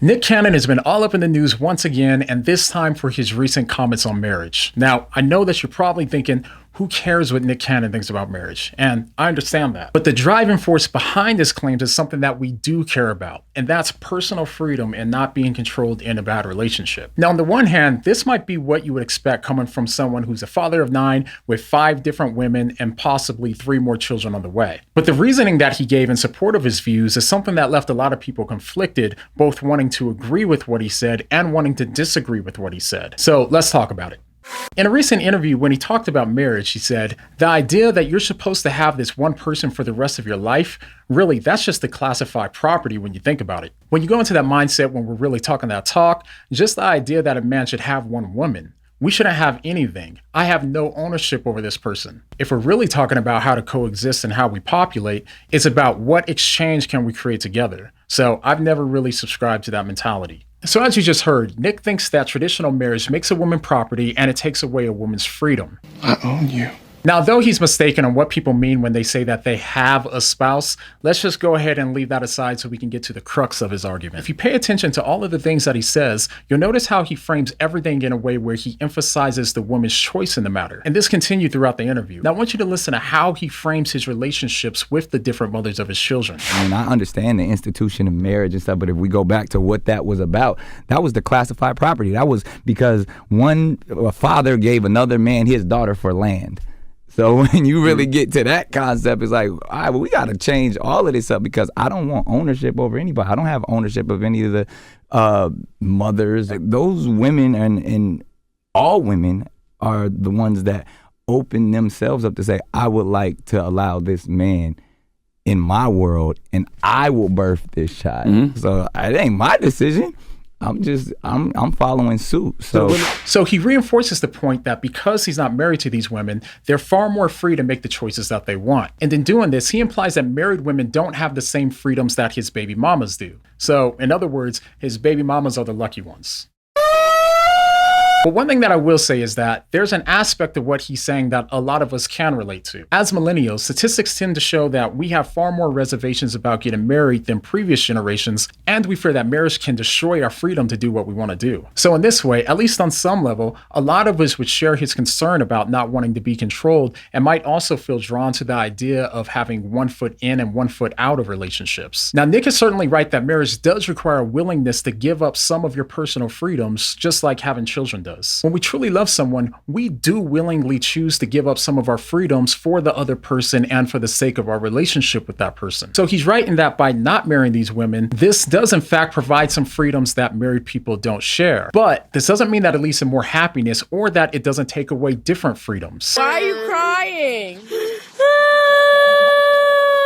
Nick Cannon has been all up in the news once again, and this time for his recent comments on marriage. Now, I know that you're probably thinking, who cares what Nick Cannon thinks about marriage? And I understand that. But the driving force behind his claims is something that we do care about, and that's personal freedom and not being controlled in a bad relationship. Now, on the one hand, this might be what you would expect coming from someone who's a father of 9 with 5 different women and possibly 3 more children on the way. But the reasoning that he gave in support of his views is something that left a lot of people conflicted, both wanting to agree with what he said and wanting to disagree with what he said. So let's talk about it. In a recent interview, when he talked about marriage, he said, the idea that you're supposed to have this one person for the rest of your life, really, that's just a classified property when you think about it. When you go into that mindset, when we're really talking that talk, just the idea that a man should have one woman. We shouldn't have anything. I have no ownership over this person. If we're really talking about how to coexist and how we populate, it's about what exchange can we create together. So I've never really subscribed to that mentality. So as you just heard, Nick thinks that traditional marriage makes a woman property and it takes away a woman's freedom. I own you. Now, though he's mistaken on what people mean when they say that they have a spouse, let's just go ahead and leave that aside so we can get to the crux of his argument. If you pay attention to all of the things that he says, you'll notice how he frames everything in a way where he emphasizes the woman's choice in the matter. And this continued throughout the interview. Now, I want you to listen to how he frames his relationships with the different mothers of his children. I mean, I understand the institution of marriage and stuff, but if we go back to what that was about, that was the classified property. That was because a father gave another man his daughter for land. So when you really get to that concept, it's like, all right, well, we got to change all of this up because I don't want ownership over anybody. I don't have ownership of any of the mothers. Those women and all women are the ones that open themselves up to say, I would like to allow this man in my world and I will birth this child. Mm-hmm. So it ain't my decision. I'm following suit. So he reinforces the point that because he's not married to these women, they're far more free to make the choices that they want. And in doing this, he implies that married women don't have the same freedoms that his baby mamas do. So in other words, his baby mamas are the lucky ones. But one thing that I will say is that there's an aspect of what he's saying that a lot of us can relate to. As millennials, statistics tend to show that we have far more reservations about getting married than previous generations, and we fear that marriage can destroy our freedom to do what we want to do. So in this way, at least on some level, a lot of us would share his concern about not wanting to be controlled and might also feel drawn to the idea of having one foot in and one foot out of relationships. Now, Nick is certainly right that marriage does require a willingness to give up some of your personal freedoms, just like having children does. When we truly love someone, we do willingly choose to give up some of our freedoms for the other person and for the sake of our relationship with that person. So he's right in that by not marrying these women, this does in fact provide some freedoms that married people don't share. But this doesn't mean that it leads to more happiness or that it doesn't take away different freedoms. Why are you crying?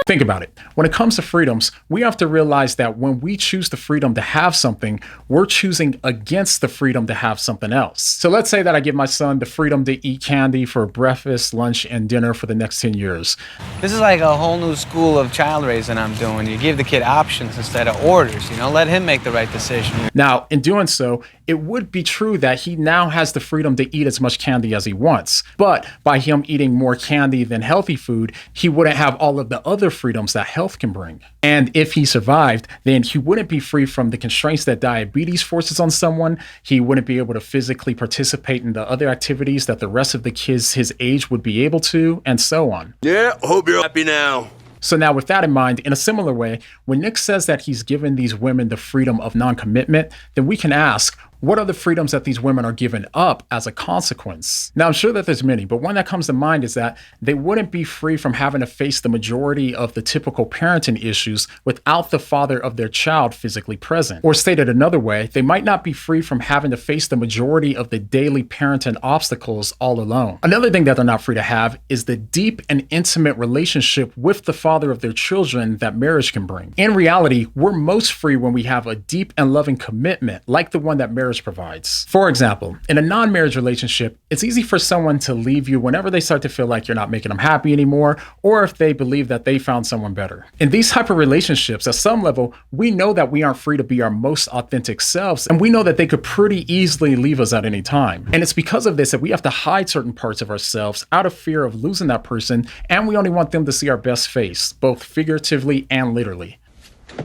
Think about it. When it comes to freedoms, we have to realize that when we choose the freedom to have something, we're choosing against the freedom to have something else. So let's say that I give my son the freedom to eat candy for breakfast, lunch, and dinner for the next 10 years. This is like a whole new school of child raising I'm doing. You give the kid options instead of orders, let him make the right decision. Now, in doing so, it would be true that he now has the freedom to eat as much candy as he wants. But by him eating more candy than healthy food, he wouldn't have all of the other freedoms that health can bring. And if he survived, then he wouldn't be free from the constraints that diabetes forces on someone. He wouldn't be able to physically participate in the other activities that the rest of the kids his age would be able to, and so on. Yeah, hope you're happy now. So now with that in mind, in a similar way, when Nick says that he's given these women the freedom of non-commitment, then we can ask, what are the freedoms that these women are giving up as a consequence? Now, I'm sure that there's many, but one that comes to mind is that they wouldn't be free from having to face the majority of the typical parenting issues without the father of their child physically present. Or stated another way, they might not be free from having to face the majority of the daily parenting obstacles all alone. Another thing that they're not free to have is the deep and intimate relationship with the father of their children that marriage can bring. In reality, we're most free when we have a deep and loving commitment like the one that marriage provides. For example, in a non-marriage relationship, it's easy for someone to leave you whenever they start to feel like you're not making them happy anymore, or if they believe that they found someone better. In these type of relationships, at some level, we know that we aren't free to be our most authentic selves, and we know that they could pretty easily leave us at any time. And it's because of this that we have to hide certain parts of ourselves out of fear of losing that person, and we only want them to see our best face, both figuratively and literally.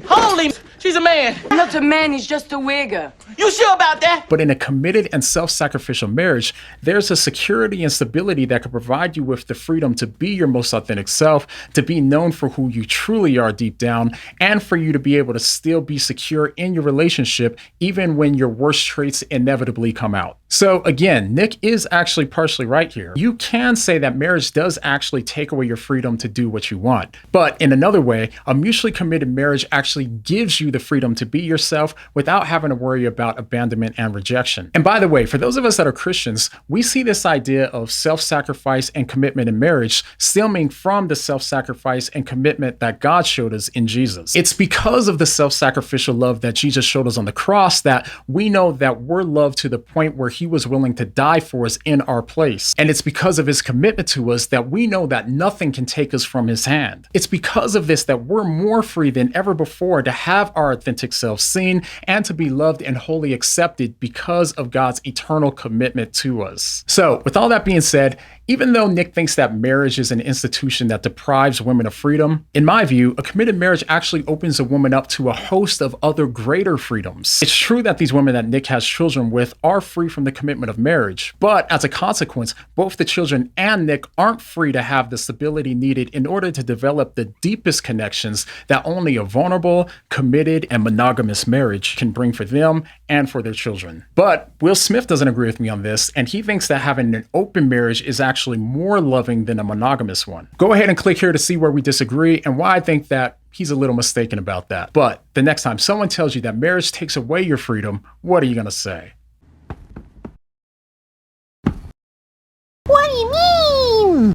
Holy, she's a man. Not a man, he's just a wigger. You sure about that? But in a committed and self-sacrificial marriage, there's a security and stability that can provide you with the freedom to be your most authentic self, to be known for who you truly are deep down, and for you to be able to still be secure in your relationship, even when your worst traits inevitably come out. So again, Nick is actually partially right here. You can say that marriage does actually take away your freedom to do what you want. But in another way, a mutually committed marriage actually gives you the freedom to be yourself without having to worry about abandonment and rejection. And by the way, for those of us that are Christians, we see this idea of self-sacrifice and commitment in marriage stemming from the self-sacrifice and commitment that God showed us in Jesus. It's because of the self-sacrificial love that Jesus showed us on the cross that we know that we're loved to the point where he was willing to die for us in our place. And it's because of his commitment to us that we know that nothing can take us from his hand. It's because of this that we're more free than ever before to have our authentic selves seen and to be loved and wholly accepted because of God's eternal commitment to us. So with all that being said, even though Nick thinks that marriage is an institution that deprives women of freedom, in my view, a committed marriage actually opens a woman up to a host of other greater freedoms. It's true that these women that Nick has children with are free from the commitment of marriage, but as a consequence, both the children and Nick aren't free to have the stability needed in order to develop the deepest connections that only a vulnerable, committed, and monogamous marriage can bring for them and for their children. But Will Smith doesn't agree with me on this, and he thinks that having an open marriage is actually more loving than a monogamous one. Go ahead and click here to see where we disagree and why I think that he's a little mistaken about that. But the next time someone tells you that marriage takes away your freedom, what are you going to say?